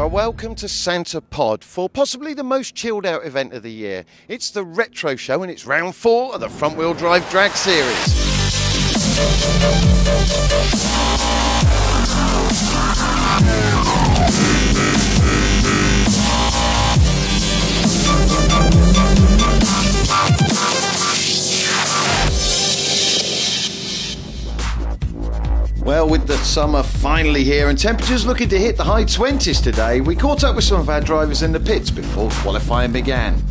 Well, welcome to Santa Pod for possibly the most chilled out event of the year. It's the Retro Show and it's round 4 of the front wheel drive drag series. Well, with the summer finally here and temperatures looking to hit the high 20s today, we caught up with some of our drivers in the pits before qualifying began.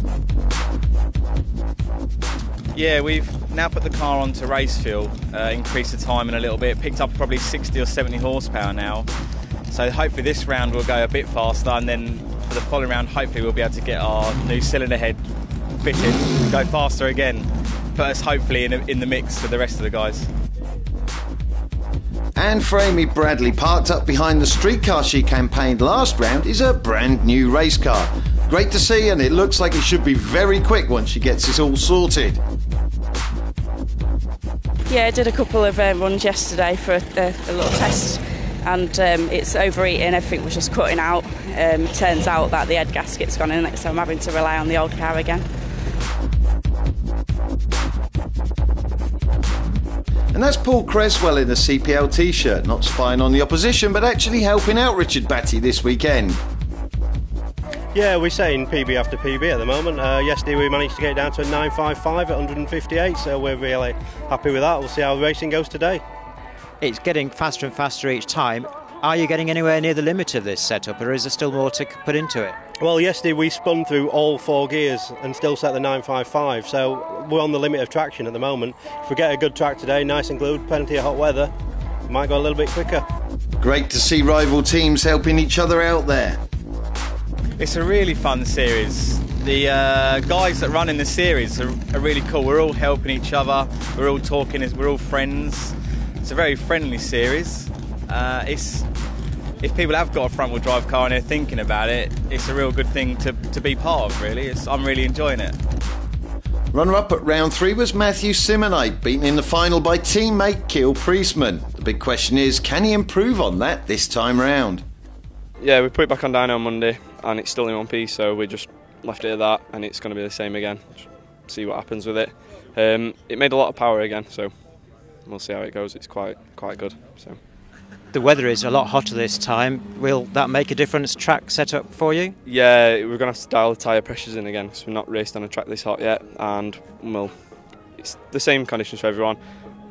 Yeah, we've now put the car onto race fuel, increased the timing a little bit, picked up probably 60 or 70 horsepower now. So hopefully this round will go a bit faster, and then for the following round hopefully we'll be able to get our new cylinder head fitted, go faster again, put us hopefully in the mix with the rest of the guys. And for Amy Bradley, parked up behind the street car she campaigned last round, is a brand new race car. Great to see, and it looks like it should be very quick once she gets this all sorted. Yeah, I did a couple of runs yesterday for a little test, and it's overheating, everything was just cutting out. Turns out that the head gasket's gone in it, so I'm having to rely on the old car again. And that's Paul Creswell in a CPL t-shirt, not spying on the opposition, but actually helping out Richard Batty this weekend. Yeah, we're saying PB after PB at the moment. Yesterday we managed to get it down to a 9.55 at 158, so we're really happy with that. We'll see how the racing goes today. It's getting faster and faster each time. Are you getting anywhere near the limit of this setup, or is there still more to put into it? Well, yesterday we spun through all 4 gears and still set the 9.55, so we're on the limit of traction at the moment. If we get a good track today, nice and glued, plenty of hot weather, we might go a little bit quicker. Great to see rival teams helping each other out there. It's a really fun series. The guys that run in the series are really cool. We're all helping each other, we're all talking, we're all friends. It's a very friendly series. If people have got a front-wheel drive car and they're thinking about it, it's a real good thing to be part of, really. I'm really enjoying it. Runner-up at round 3 was Matthew Simonite, beaten in the final by teammate Keel Priestman. The big question is, can he improve on that this time round? Yeah, we put it back on dyno on Monday, and it's still in one piece, so we just left it at that, and it's going to be the same again. Just see what happens with it. It made a lot of power again, so we'll see how it goes. It's quite good. So. The weather is a lot hotter this time. Will that make a difference track setup for you? Yeah, we're going to have to dial the tyre pressures in again, because we've not raced on a track this hot yet, and it's the same conditions for everyone.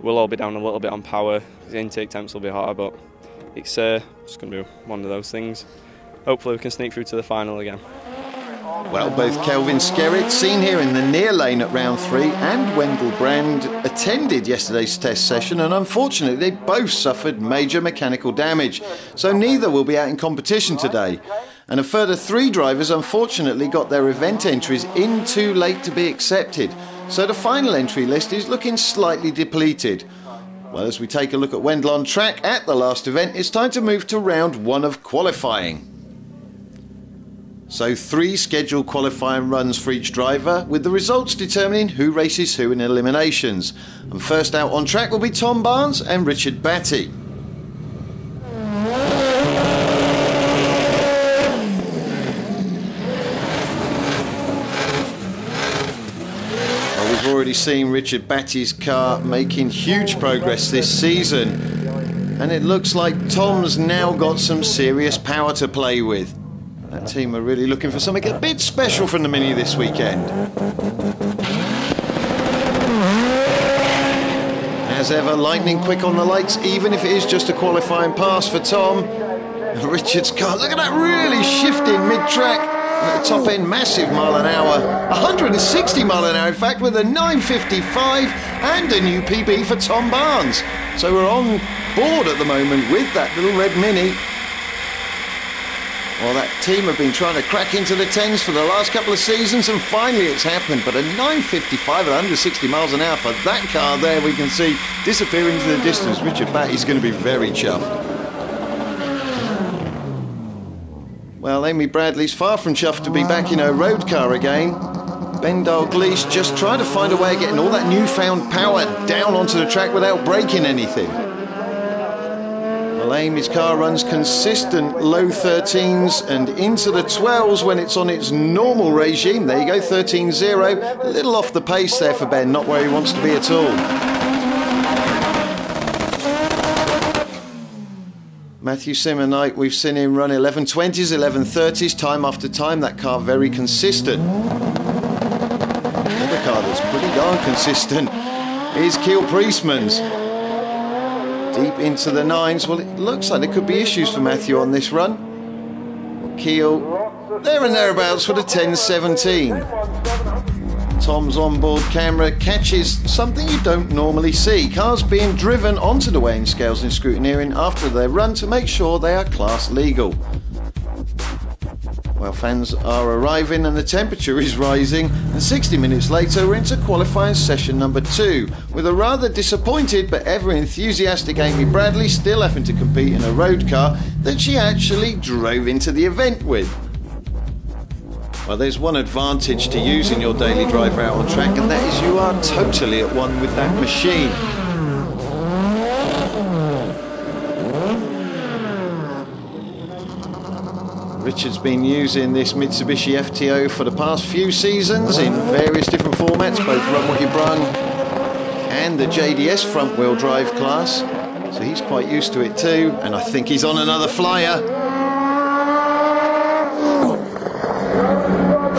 We'll all be down a little bit on power. The intake temps will be hotter, but it's going to be one of those things. Hopefully we can sneak through to the final again. Well, both Kelvin Skerritt, seen here in the near lane at round 3, and Wendell Brand attended yesterday's test session, and unfortunately they both suffered major mechanical damage, so neither will be out in competition today. And a further 3 drivers unfortunately got their event entries in too late to be accepted, so the final entry list is looking slightly depleted. Well, as we take a look at Wendell on track at the last event, it's time to move to round 1 of qualifying. So 3 scheduled qualifying runs for each driver, with the results determining who races who in eliminations. And first out on track will be Tom Barnes and Richard Batty. Well, we've already seen Richard Batty's car making huge progress this season, and it looks like Tom's now got some serious power to play with. That team are really looking for something a bit special from the Mini this weekend. As ever, lightning quick on the lights, even if it is just a qualifying pass for Tom. Richard's car, look at that, really shifting mid-track. At the top end, massive mile an hour. 160 mile an hour, in fact, with a 9.55 and a new PB for Tom Barnes. So we're on board at the moment with that little red Mini. Well, that team have been trying to crack into the 10s for the last couple of seasons, and finally it's happened. But a 9.55 at 160 miles an hour for that car there, we can see disappearing into the distance. Richard Batty's going to be very chuffed. Well, Amy Bradley's far from chuffed to be back in her road car again. Ben Dalglish just trying to find a way of getting all that newfound power down onto the track without breaking anything. Well, Well, Amy's car runs consistent low 13s and into the 12s when it's on its normal regime. There you go, 13.0. A little off the pace there for Ben, not where he wants to be at all. Matthew Simonite, we've seen him run 11.20s, 11.30s, time after time. That car very consistent. Another car that's pretty darn consistent is Keel Priestman's. Deep into the 9s. Well, it looks like there could be issues for Matthew on this run. Well, Keel, there and thereabouts for the 10.17. Tom's onboard camera catches something you don't normally see. Cars being driven onto the weighing scales and scrutineering after their run to make sure they are class legal. Well, fans are arriving and the temperature is rising, and 60 minutes later we're into qualifying session number 2 with a rather disappointed but ever enthusiastic Amy Bradley still having to compete in a road car that she actually drove into the event with. Well, there's one advantage to using your daily driver out on track, and that is you are totally at one with that machine. Richard's been using this Mitsubishi FTO for the past few seasons in various different formats, both Run What You Brung and the JDS front wheel drive class. So he's quite used to it too, and I think he's on another flyer.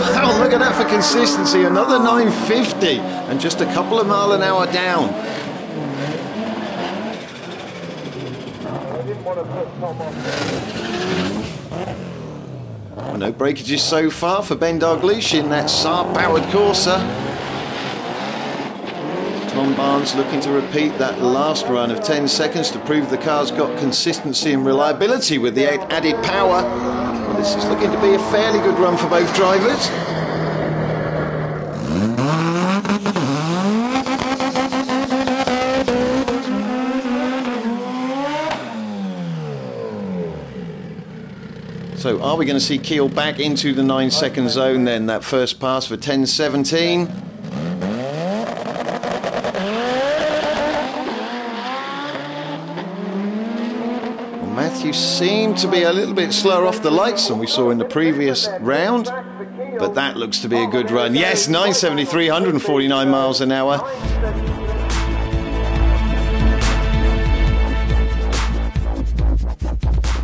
Wow, look at that for consistency, another 950 and just a couple of mile an hour down. Well, no breakages so far for Ben Dalglish in that Saab-powered Corsa. Tom Barnes looking to repeat that last run of 10 seconds to prove the car's got consistency and reliability with the added power. Well, this is looking to be a fairly good run for both drivers. So are we going to see Keel back into the 9-second zone then, that first pass for 10.17? Well, Matthew seemed to be a little bit slower off the lights than we saw in the previous round, but that looks to be a good run. Yes, 9.73, 149 miles an hour.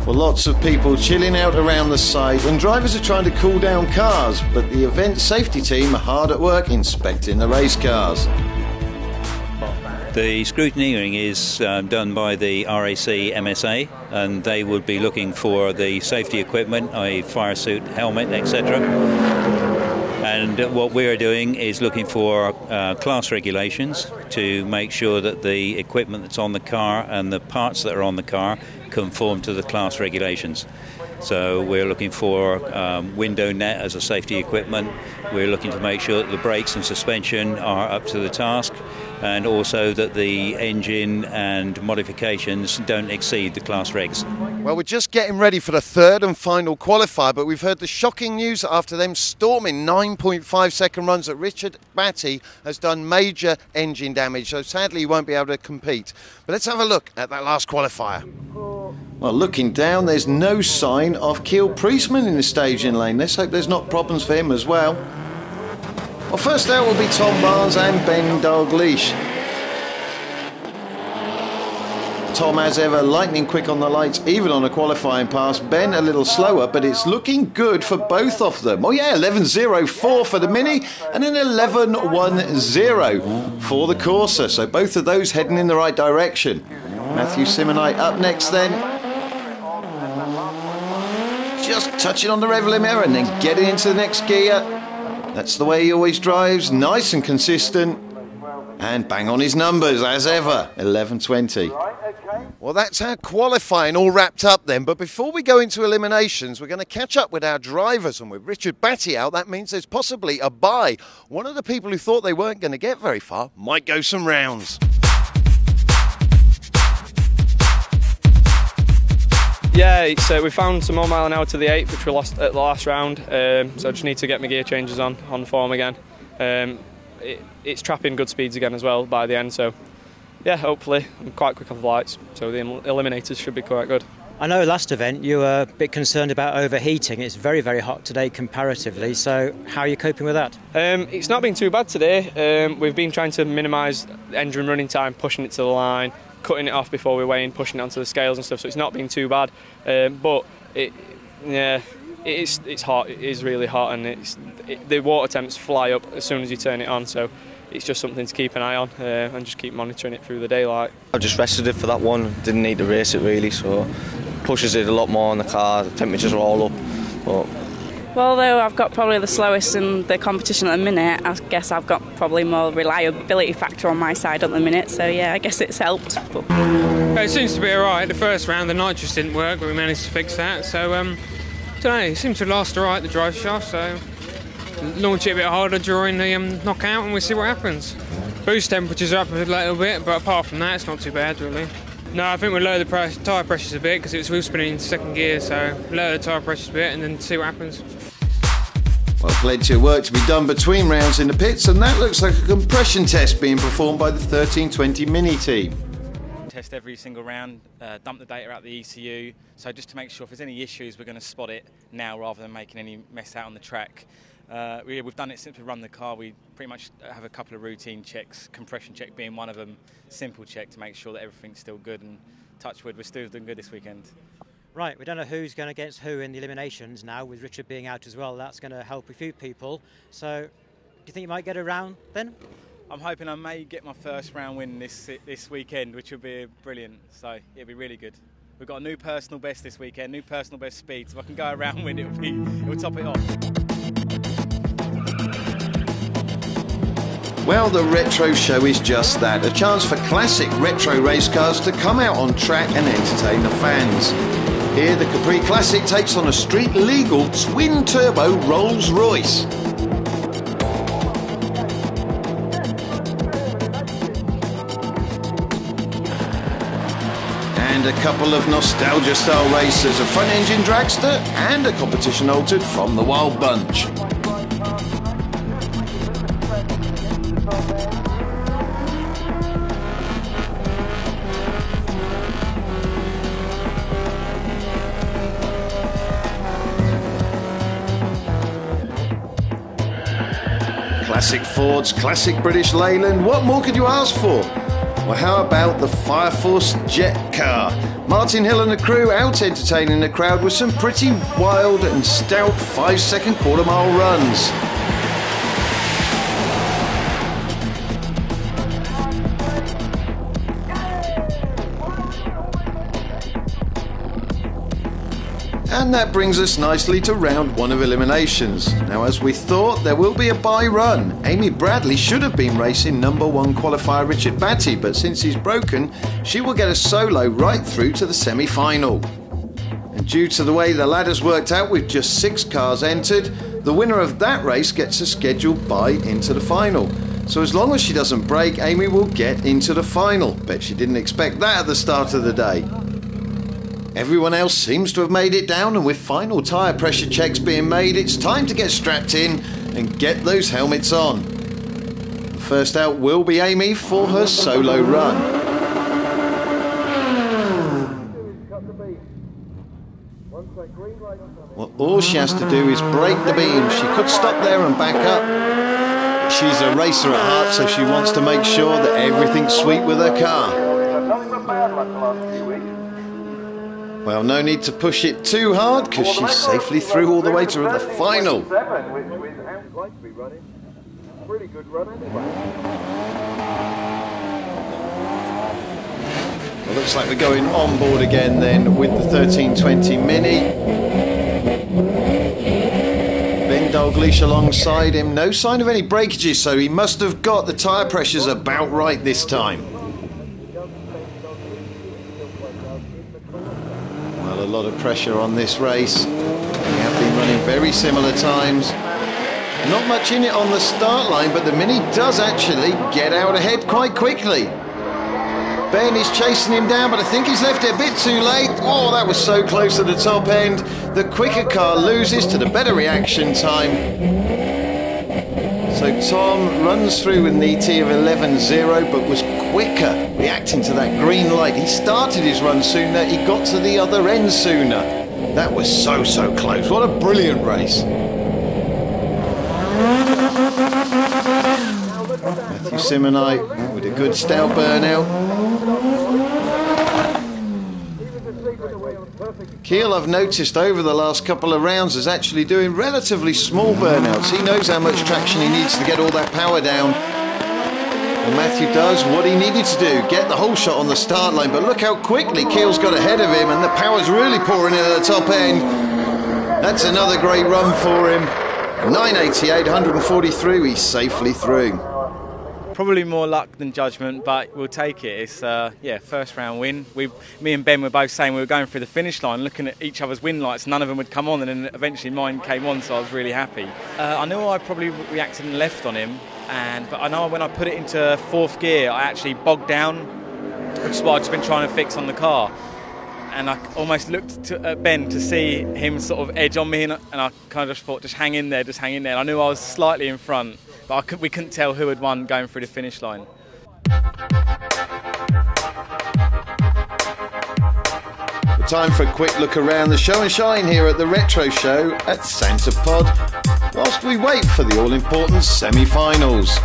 Well, lots of people chilling out around the site and drivers are trying to cool down cars, but the event safety team are hard at work inspecting the race cars. The scrutineering is done by the RAC MSA, and they would be looking for the safety equipment, i.e. fire suit, helmet, etc. And what we're doing is looking for class regulations to make sure that the equipment that's on the car and the parts that are on the car conform to the class regulations. So we're looking for window net as a safety equipment. We're looking to make sure that the brakes and suspension are up to the task, and also that the engine and modifications don't exceed the class regs. Well, we're just getting ready for the third and final qualifier, but we've heard the shocking news after them storming 9.5 second runs that Richard Batty has done major engine damage, so sadly he won't be able to compete. But let's have a look at that last qualifier. Well, looking down, there's no sign of Keel Priestman in the staging lane. Let's hope there's not problems for him as well. Well, first out will be Tom Barnes and Ben Dalglish. Tom, as ever, lightning quick on the lights, even on a qualifying pass. Ben a little slower, but it's looking good for both of them. Oh yeah, 11.04 for the Mini and an 11.10 for the Corsa. So both of those heading in the right direction. Matthew Simonite up next then. Just touching on the rev limiter and then getting into the next gear. That's the way he always drives, nice and consistent. And bang on his numbers, as ever, 11.20. Well, that's our qualifying all wrapped up then. But before we go into eliminations, we're going to catch up with our drivers. And with Richard Batty out, that means there's possibly a bye. One of the people who thought they weren't going to get very far might go some rounds. Yeah, we found some more mile an hour to the 8th, which we lost at the last round. So I just need to get my gear changes on form again. It's trapping good speeds again as well by the end. So yeah, hopefully. I'm quite quick off the lights, so the eliminators should be quite good. I know last event you were a bit concerned about overheating. It's very, very hot today comparatively, so how are you coping with that? It's not been too bad today. We've been trying to minimise engine running time, pushing it to the line, cutting it off before we weigh in, pushing it onto the scales and stuff, so it's not been too bad. But it's hot, it is really hot, and the water temps fly up as soon as you turn it on, so it's just something to keep an eye on and just keep monitoring it through the daylight. I just rested it for that one, didn't need to race it really, so pushes it a lot more in the car, the temperatures are all up. But well, though I've got probably the slowest in the competition at the minute, I guess I've got probably more reliability factor on my side at the minute, so yeah, I guess it's helped. But it seems to be alright. The first round the nitrous didn't work, but we managed to fix that, so I don't know, it seems to last alright, the drive shaft, so launch it a bit harder during the knockout and we'll see what happens. Boost temperatures are up a little bit, but apart from that it's not too bad really. No, I think we'll lower the tyre pressures a bit because it was wheel spinning into second gear, so lower the tyre pressures a bit and then see what happens. Well, plenty of work to be done between rounds in the pits, and that looks like a compression test being performed by the 1320 Mini team. Test every single round, dump the data out the ECU, so just to make sure if there's any issues we're going to spot it now rather than making any mess out on the track. We've done it since we run the car. We pretty much have a couple of routine checks, compression check being one of them, simple check to make sure that everything's still good, and touch wood, we're still doing good this weekend. Right, we don't know who's going against who in the eliminations now, with Richard being out as well. That's going to help a few people. So, do you think you might get a round then? I'm hoping I may get my first round win this weekend, which would be brilliant. So, it'll be really good. We've got a new personal best this weekend, new personal best speed. So if I can go around win, it'll top it off. Well, the Retro Show is just that, a chance for classic retro race cars to come out on track and entertain the fans. Here, the Capri Classic takes on a street-legal twin-turbo Rolls-Royce. And a couple of nostalgia-style racers, a front-engine dragster and a competition altered from the Wild Bunch. Classic Fords, classic British Leyland, what more could you ask for? Well, how about the Fire Force jet car? Martin Hill and the crew out entertaining the crowd with some pretty wild and stout 5-second quarter-mile runs. And that brings us nicely to round one of eliminations. Now, as we thought, there will be a bye run. Amy Bradley should have been racing number one qualifier Richard Batty, but since he's broken, she will get a solo right through to the semi-final. And due to the way the ladder's worked out with just 6 cars entered, the winner of that race gets a scheduled bye into the final. So as long as she doesn't break, Amy will get into the final. Bet she didn't expect that at the start of the day. Everyone else seems to have made it down, and with final tyre pressure checks being made, it's time to get strapped in and get those helmets on. First out will be Amy for her solo run. Well, all she has to do is break the beam. She could stop there and back up. She's a racer at heart, so she wants to make sure that everything's sweet with her car. Well, no need to push it too hard because she's safely through all the way to the final. Well, looks like we're going on board again then with the 1320 Mini. Ben Dalglish alongside him. No sign of any breakages, so he must have got the tyre pressures about right this time. A lot of pressure on this race. We have been running very similar times. Not much in it on the start line, but the Mini does actually get out ahead quite quickly. Ben is chasing him down, but I think he's left it a bit too late. Oh, that was so close at the top end. The quicker car loses to the better reaction time. So Tom runs through with an ET of 11.0, but was quicker reacting to that green light. He started his run sooner, he got to the other end sooner. That was so close. What a brilliant race. Matthew Simonite with a good stout burnout. Keel, I've noticed over the last couple of rounds, is actually doing relatively small burnouts. He knows how much traction he needs to get all that power down. And Matthew does what he needed to do, get the whole shot on the start line. But look how quickly Keel's got ahead of him, and the power's really pouring in at the top end. That's another great run for him. 988, 143, he's safely through. Probably more luck than judgment, but we'll take it. It's first round win. Me and Ben were both saying we were going through the finish line, looking at each other's win lights. None of them would come on, and then eventually mine came on, so I was really happy. I knew I probably reacted and left on him, but I know when I put it into fourth gear, I actually bogged down, which is what I've just been trying to fix on the car. And I almost looked at Ben to see him sort of edge on me, and I kind of just thought, just hang in there. And I knew I was slightly in front, but we couldn't tell who had won going through the finish line. Time for a quick look around the show and shine here at the Retro Show at Santa Pod, whilst we wait for the all-important semi-finals.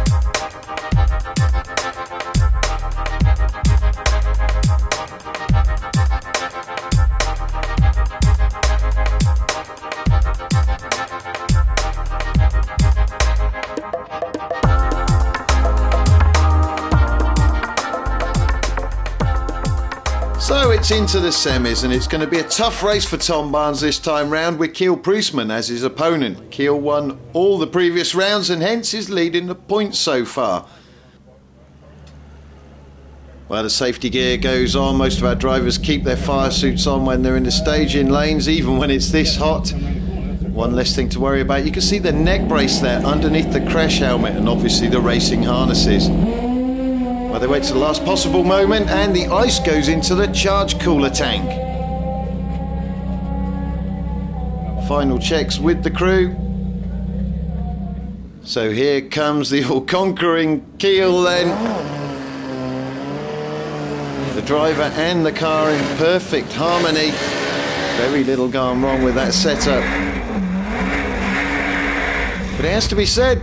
So it's into the semis, and it's going to be a tough race for Tom Barnes this time round, with Keel Priestman as his opponent. Keel won all the previous rounds and hence is leading the points so far. Well, the safety gear goes on. Most of our drivers keep their fire suits on when they're in the staging lanes, even when it's this hot. One less thing to worry about. You can see the neck brace there underneath the crash helmet, and obviously the racing harnesses. Well, they wait to the last possible moment, and the ice goes into the charge cooler tank. Final checks with the crew. So here comes the all-conquering Keel then. The driver and the car in perfect harmony. Very little gone wrong with that setup. But it has to be said,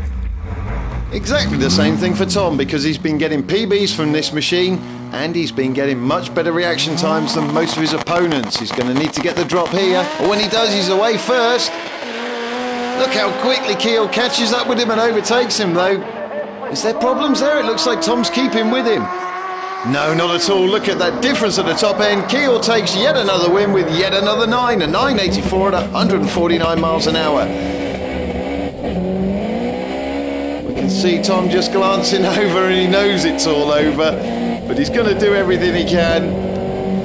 exactly the same thing for Tom, because he's been getting PBs from this machine and he's been getting much better reaction times than most of his opponents. He's going to need to get the drop here, or when he does, he's away first. Look how quickly Keel catches up with him and overtakes him though. Is there problems there? It looks like Tom's keeping with him. No, not at all. Look at that difference at the top end. Keel takes yet another win with yet another 9, a 984 at 149 miles an hour. See Tom just glancing over, and he knows it's all over, but he's going to do everything he can.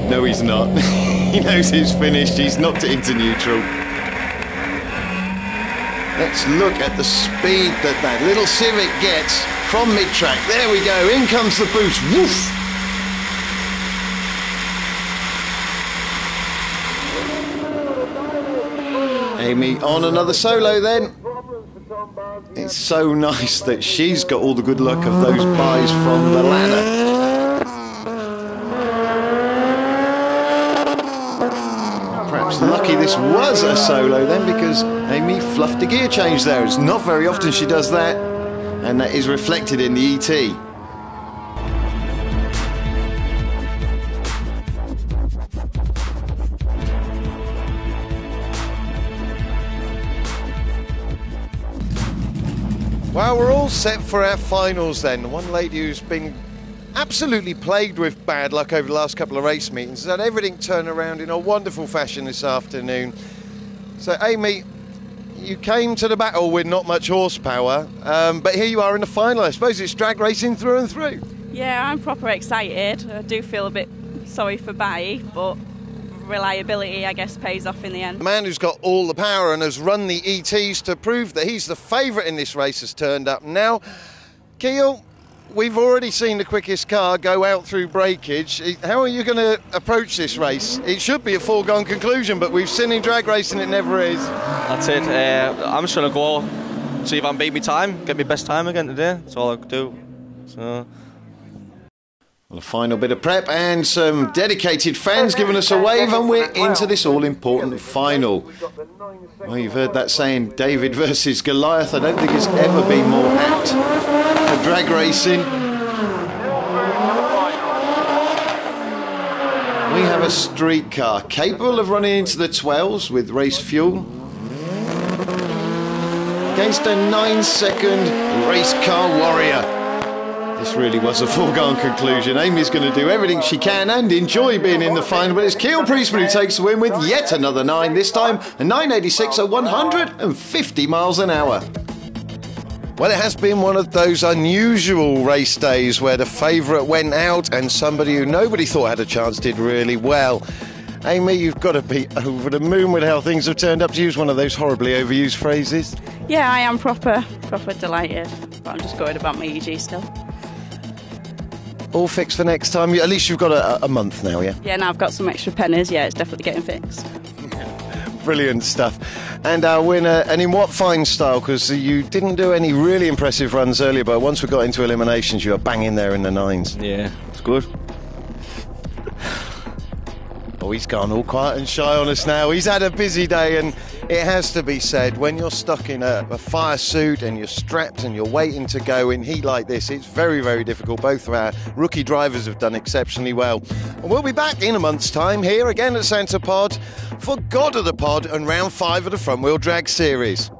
No, he's not. He knows it's finished. He's knocked it into neutral. Let's look at the speed that that little Civic gets from mid-track. There we go. In comes the boost. Woof! Amy on another solo then. It's so nice that she's got all the good luck of those buys from the ladder. Perhaps lucky this was a solo then, because Amy fluffed a gear change there. It's not very often she does that, and that is reflected in the ET. Well, we're all set for our finals then. One lady who's been absolutely plagued with bad luck over the last couple of race meetings has had everything turn around in a wonderful fashion this afternoon. So, Amy, you came to the battle with not much horsepower, but here you are in the final. I suppose it's drag racing through and through. Yeah, I'm proper excited. I do feel a bit sorry for Bai, but reliability, I guess, pays off in the end. The man who's got all the power and has run the ETs to prove that he's the favourite in this race has turned up now. Keel, we've already seen the quickest car go out through breakage. How are you going to approach this race? It should be a foregone conclusion, but we've seen in drag racing it never is. That's it. I'm just going to go see if I can beat my time, get my best time again today. That's all I could do. So. Well, a final bit of prep and some dedicated fans giving us a wave, and we're into this all-important final. Well, you've heard that saying, David versus Goliath. I don't think it's ever been more apt for drag racing. We have a street car capable of running into the 12s with race fuel against a 9-second race car warrior. This really was a foregone conclusion. Amy's going to do everything she can and enjoy being in the final, but it's Keel Priestman who takes the win with yet another 9, this time a 9.86 at 150 miles an hour. Well, it has been one of those unusual race days where the favourite went out and somebody who nobody thought had a chance did really well. Amy, you've got to be over the moon with how things have turned up, to use one of those horribly overused phrases. Yeah, I am proper delighted, but I'm just worried about my EG still. All fixed for next time? At least you've got a month now, yeah? Yeah, now I've got some extra pennies. Yeah, it's definitely getting fixed. Brilliant stuff. And our winner, and in what fine style, because you didn't do any really impressive runs earlier, but once we got into eliminations, you were banging there in the 9s. Yeah, it's good. Oh, he's gone all quiet and shy on us now. He's had a busy day, and it has to be said, when you're stuck in a fire suit and you're strapped and you're waiting to go in heat like this, it's very, very difficult. Both of our rookie drivers have done exceptionally well. And we'll be back in a month's time here again at Santa Pod for God of the Pod and round 5 of the Front Wheel Drag Series.